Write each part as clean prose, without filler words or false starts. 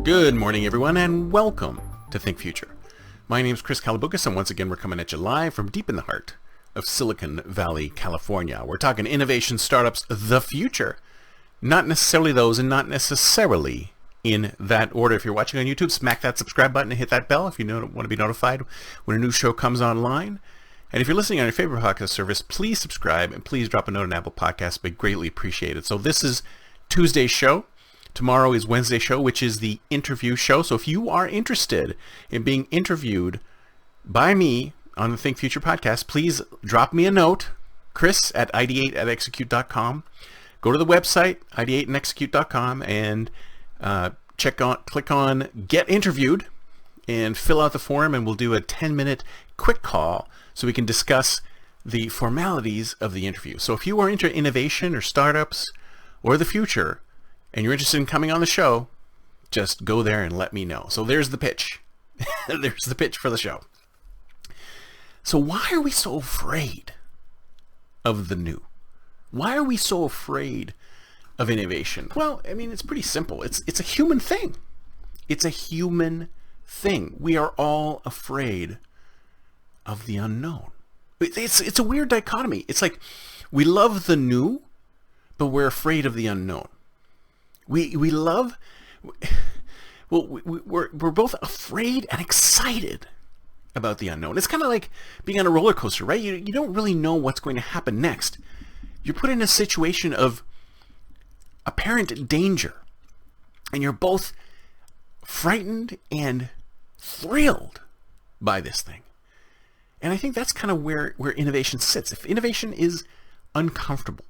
Good morning, everyone, and welcome to Think Future. My name is Chris Kalaboukis, and once again, we're coming at you live from deep in the heart of Silicon Valley, California. We're talking innovation, startups, the future. Not necessarily those, and not necessarily in that order. If you're watching on YouTube, smack that subscribe button and hit that bell if you want to be notified when a new show comes online. And if you're listening on your favorite podcast service, please subscribe and please drop a note on Apple Podcasts. It'd be greatly appreciated. So this is Tuesday's show. Tomorrow is Wednesday's show, which is the interview show. So if you are interested in being interviewed by me on the Think Future podcast, please drop me a note, chris@ideateandexecute.com. Go to the website, ideateandexecute.com, and click on Get Interviewed and fill out the form, and we'll do a 10-minute quick call so we can discuss the formalities of the interview. So if you are into innovation or startups or the future, and you're interested in coming on the show, just go there and let me know. So there's the pitch. There's the pitch for the show. So why are we so afraid of the new? Why are we so afraid of innovation? Well, I mean, it's pretty simple. It's a human thing. It's a human thing. We are all afraid of the unknown. It's a weird dichotomy. It's like we love the new, but we're afraid of the unknown. We're both afraid and excited about the unknown. It's kind of like being on a roller coaster, right? You don't really know what's going to happen next. You're put in a situation of apparent danger, and you're both frightened and thrilled by this thing. And I think that's kind of where innovation sits. If innovation is uncomfortable,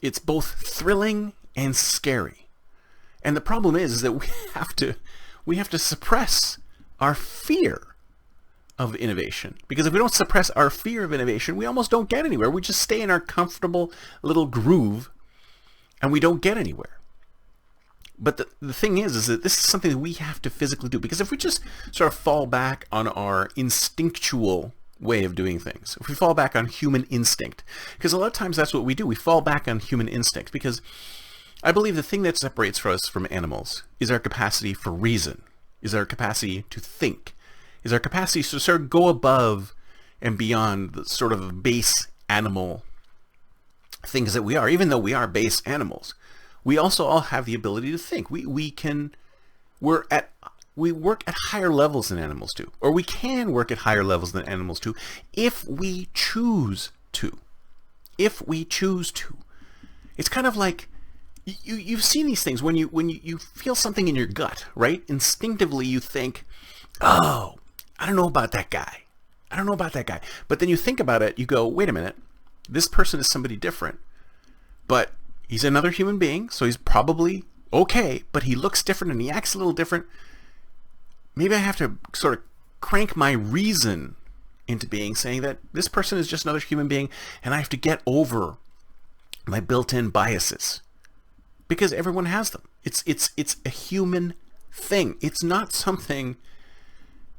it's both thrilling and scary. And the problem is that we have to suppress our fear of innovation. Because if we don't suppress our fear of innovation, we almost don't get anywhere. We just stay in our comfortable little groove and we don't get anywhere. But the thing is that this is something that we have to physically do. Because if we just sort of fall back on our instinctual way of doing things, if we fall back on human instinct, because a lot of times that's what we do. We fall back on human instinct because I believe the thing that separates us from animals is our capacity for reason, is our capacity to think, is our capacity to sort of go above and beyond the sort of base animal things that we are. Even though we are base animals, we also all have the ability to think. We work at higher levels than animals do, or we can work at higher levels than animals do if we choose to. If we choose to. It's kind of like you've seen these things when you feel something in your gut, right? Instinctively you think, oh, I don't know about that guy. I don't know about that guy. But then you think about it, you go, wait a minute, this person is somebody different, but he's another human being, so he's probably okay, but he looks different and he acts a little different. Maybe I have to sort of crank my reason into being, saying that this person is just another human being and I have to get over my built-in biases. Because everyone has them. It's a human thing. It's not something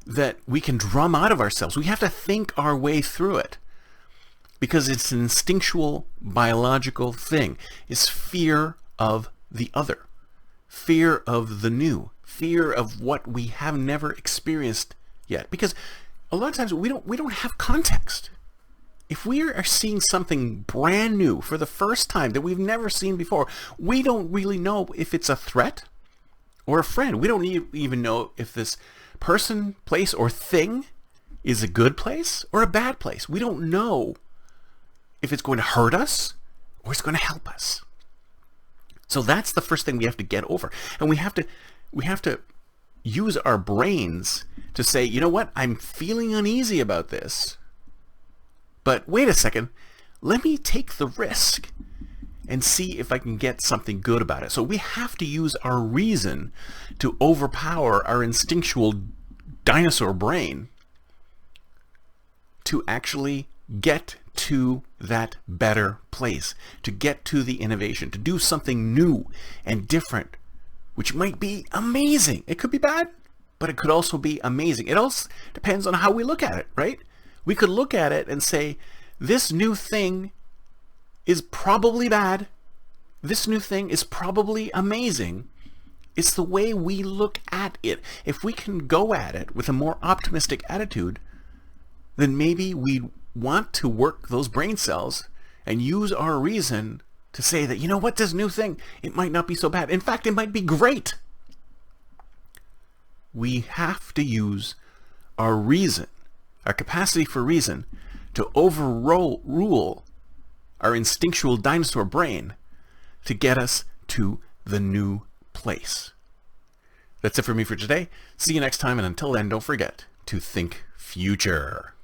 that we can drum out of ourselves. We have to think our way through it. Because it's an instinctual, biological thing. It's fear of the other. Fear of the new. Fear of what we have never experienced yet. Because a lot of times we don't have context. If we are seeing something brand new for the first time that we've never seen before, we don't really know if it's a threat or a friend. We don't even know if this person, place, or thing is a good place or a bad place. We don't know if it's going to hurt us or it's going to help us. So that's the first thing we have to get over. And we have to use our brains to say, you know what, I'm feeling uneasy about this. But wait a second, let me take the risk and see if I can get something good about it. So we have to use our reason to overpower our instinctual dinosaur brain to actually get to that better place, to get to the innovation, to do something new and different, which might be amazing. It could be bad, but it could also be amazing. It also depends on how we look at it, right? We could look at it and say, this new thing is probably bad. This new thing is probably amazing. It's the way we look at it. If we can go at it with a more optimistic attitude, then maybe we want to work those brain cells and use our reason to say that, you know what, this new thing, it might not be so bad. In fact, it might be great. We have to use our reason, our capacity for reason, to overrule our instinctual dinosaur brain to get us to the new place. That's it for me for today. See you next time, and until then, don't forget to think future.